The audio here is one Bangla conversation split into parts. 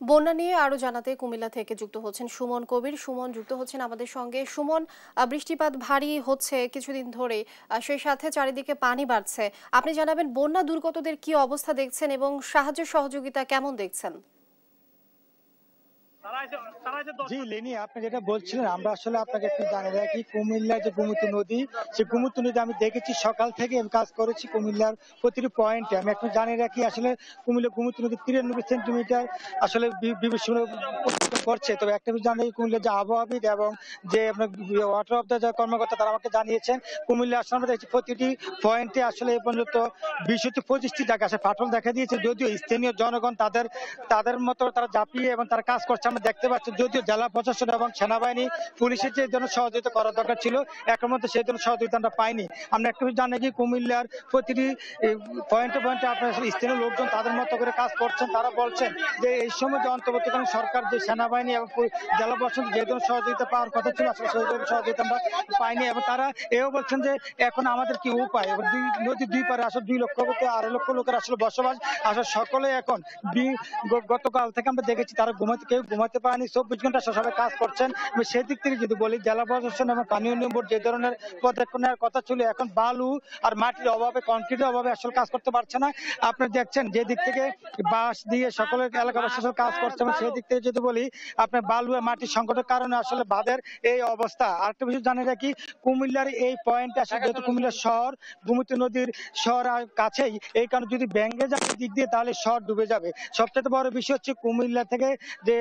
বন্যা নিয়ে আরো জানাতে কুমিল্লা থেকে যুক্ত হচ্ছেন সুমন কবির। সুমন যুক্ত হচ্ছেন আমাদের সঙ্গে। সুমন, বৃষ্টিপাত ভারী হচ্ছে কিছুদিন ধরে, সেই সাথে চারিদিকে পানি বাড়ছে। আপনি জানাবেন বন্যা দুর্গতদের কি অবস্থা দেখছেন এবং সাহায্য সহযোগিতা কেমন দেখছেন? জি লিনি, আপনি যেটা বলছিলেন আমরা আসলে আপনাকে একটু জানিয়ে রাখি, কুমিল্লার যে গোমতী নদী, সেই গোমতী নদী আমি দেখেছি সকাল থেকে, আমি কাজ করেছি কুমিল্লার প্রতিটি পয়েন্টে। আমি একটু জানিয়ে রাখি আসলে কুমিল্লা গোমতী নদী 93 সেন্টিমিটার আসলে বিভীষণ করছে। তবে একটা বিষয় জানি, কুমিল্লার যে আবহাওয়াবিদ এবং যে আপনার ওয়াটার অফ দ্য কর্মকর্তা তারা আমাকে জানিয়েছেন কুমিল্লা আসলে আমরা দেখছি প্রতিটি পয়েন্টে আসলে এ পর্যন্ত 20-25টি জায়গা আসলে ফাটল দেখা দিয়েছে। যদিও স্থানীয় জনগণ তাদের তাদের মতো তারা ঝাঁপিয়ে এবং তারা কাজ করছে আমরা দেখতে পাচ্ছি। যদিও জেলা প্রশাসন এবং সেনাবাহিনী পুলিশের যে জন্য সহযোগিতা করা দরকার ছিল, এখন মধ্যে সেই জন্য সহযোগিতা আমরা পাইনি। আমরা একটু জানি কি কুমিল্লার প্রতিটি পয়েন্টে পয়েন্টে আপনার স্থানীয় লোকজন তাদের মতো করে কাজ করছেন। তারা বলছেন যে এই সময় যে অন্তর্বর্তীকালীন সরকার যে সেনাবাহিনী এবং জেলা প্রশাসন যে ধরনের সহযোগিতা পাওয়ার কথা ছিল আসলে সেই ধরনের সহযোগিতা আমরা পাইনি। এবং তারা এও বলছেন যে এখন আমাদের কি উপায়, এবার নদীর দুই পারে আসলে 2 লক্ষ থেকে 2.5 লক্ষ লোকের আসলে বসবাস। আসলে সকলে এখন গতকাল থেকে আমরা দেখেছি তারা কেউ ঘুমাতে পারেনি, 24 ঘন্টা সবাই কাজ করছেন। সেই দিক থেকে যদি বলি, জেলা প্রশাসন এবং পানি উন্নয়ন বোর্ড যে ধরনের পদক্ষেপ নেওয়ার কথা ছিল, এখন বালু আর মাটির অভাবে, কংক্রিটের অভাবে আসলে কাজ করতে পারছে না। আপনি দেখছেন যে দিক থেকে বাঁশ দিয়ে সকলের এলাকাবাসী আসলে কাজ করছে, এবং সেই দিক থেকে যদি বলি আপনার বালু আর মাটির সংকটের কারণে আসলে বাঁধের এই অবস্থা। আরেকটা বিষয় জানিয়ে রাখি, কুমিল্লার এই পয়েন্টে আসলে যেহেতু কুমিল্লা শহর গোমতী নদীর শহর কাছেই, এই কারণে যদি ভেঙে যায় দিক দিয়ে তাহলে শহর ডুবে যাবে। সবচেয়ে বড় বিষয় হচ্ছে কুমিল্লা থেকে যে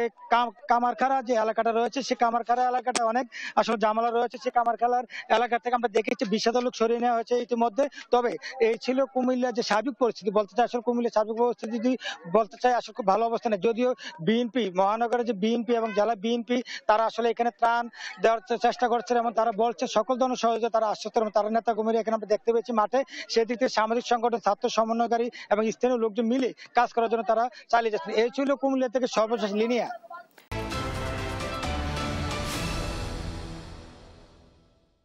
কামারখাড়া যে এলাকাটা রয়েছে, সেই কামারখাড়া এলাকাটা অনেক আসলে জামালা রয়েছে। সেই কামারখাড়ার এলাকা থেকে আমরা দেখেছি 20,000 লোক সরিয়ে নেওয়া হয়েছে ইতিমধ্যে। তবে এই ছিল কুমিল্লার যে সার্বিক পরিস্থিতি। বলতে চাই আসলে কুমিল্লার সার্বিক পরিস্থিতি যদি বলতে চাই আসলে খুব ভালো অবস্থা নেই। যদিও বিএনপি মহানগরের যে বিএনপি এবং জেলা বিএনপি তারা আসলে এখানে ত্রাণ দেওয়ার চেষ্টা করছে, এবং তারা বলছে সকল ধরনের সহযোগিতা তারা আশ্বস্ত, এবং তারা নেতা কর্মীরা এখানে আমরা দেখতে পেয়েছি মাঠে। সেদিক থেকে সামাজিক সংগঠন, ছাত্র সমন্বয়কারী এবং স্থানীয় লোকজন মিলে কাজ করার জন্য তারা চালিয়ে যাচ্ছেন। এই ছিল কুমিল্লা থেকে সর্বশেষ লিনিয়া।